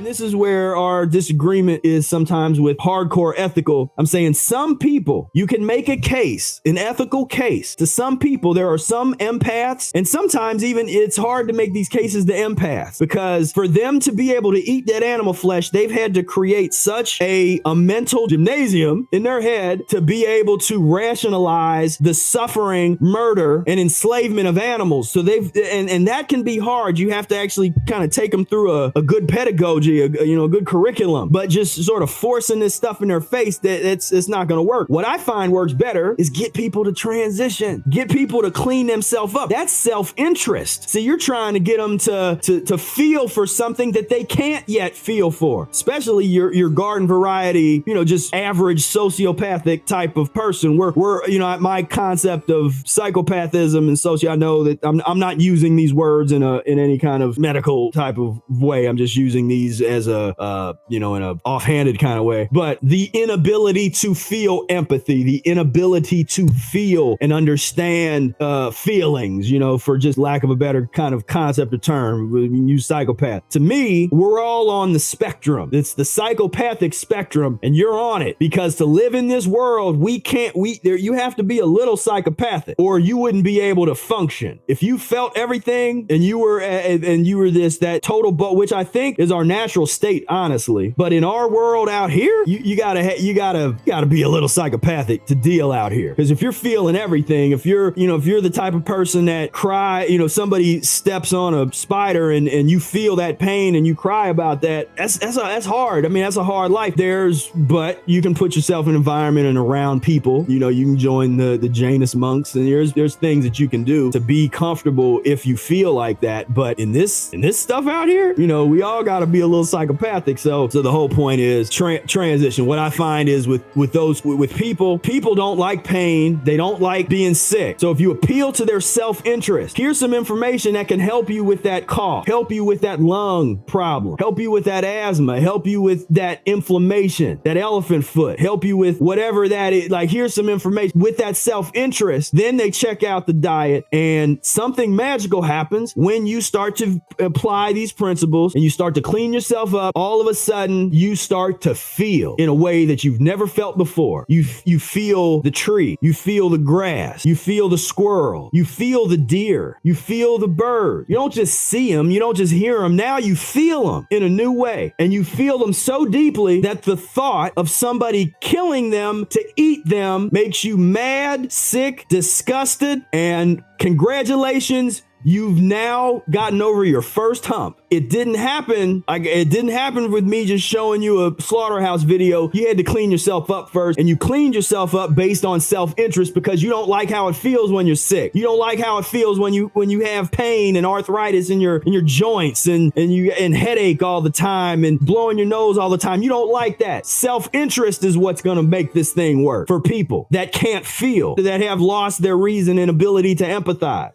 And this is where our disagreement is sometimes with hardcore ethical. I'm saying some people, you can make a case, an ethical case. To some people, there are some empaths, and sometimes even it's hard to make these cases to empaths, because for them to be able to eat that animal flesh, they've had to create such a mental gymnasium in their head to be able to rationalize the suffering, murder, and enslavement of animals. So and that can be hard. You have to actually kind of take them through a good pedagogy, a good curriculum. But just sort of forcing this stuff in their face, it's not going to work. What I find works better is get people to transition, get people to clean themselves up. That's self-interest. So you're trying to get them to feel for something that they can't yet feel for, especially your garden variety, just average sociopathic type of person. My concept of psychopathism and I know that I'm not using these words in any kind of medical type of way. I'm just using these as in a offhanded kind of way. But the inability to feel empathy, the inability to feel and understand feelings, for just lack of a better kind of concept or term, we use psychopath. To me, we're all on the spectrum. It's the psychopathic spectrum, and you're on it, because to live in this world, you have to be a little psychopathic, or you wouldn't be able to function. If you felt everything and you were that total, which I think is our natural state, honestly. But in our world out here, you gotta be a little psychopathic to deal out here. Because if you're feeling everything, if you're the type of person that cry, somebody steps on a spider and you feel that pain and you cry about that, that's hard. I mean, that's a hard life. But you can put yourself in an environment and around people. You can join the Janus monks, and there's things that you can do to be comfortable if you feel like that. But in this stuff out here, we all got to be a little psychopathic. So the whole point is transition. What I find is with people don't like pain. They don't like being sick. So if you appeal to their self-interest, here's some information that can help you with that cough, help you with that lung problem, help you with that asthma, help you with that inflammation, that elephant foot, help you with whatever that is. Like, here's some information with that self-interest. Then they check out the diet, and something magical happens when you start to apply these principles and you start to clean yourself up. All of a sudden, you start to feel in a way that you've never felt before. You feel the tree, you feel the grass, you feel the squirrel, you feel the deer, you feel the bird. You don't just see them, you don't just hear them. Now you feel them in a new way, and you feel them so deeply that the thought of somebody killing them to eat them makes you mad, sick, disgusted, and congratulations, you've now gotten over your first hump. It didn't happen. It didn't happen with me just showing you a slaughterhouse video. You had to clean yourself up first, and you cleaned yourself up based on self-interest because you don't like how it feels when you're sick. You don't like how it feels when you have pain and arthritis in your joints and headache all the time and blowing your nose all the time. You don't like that. Self-interest is what's going to make this thing work for people that can't feel, that have lost their reason and ability to empathize.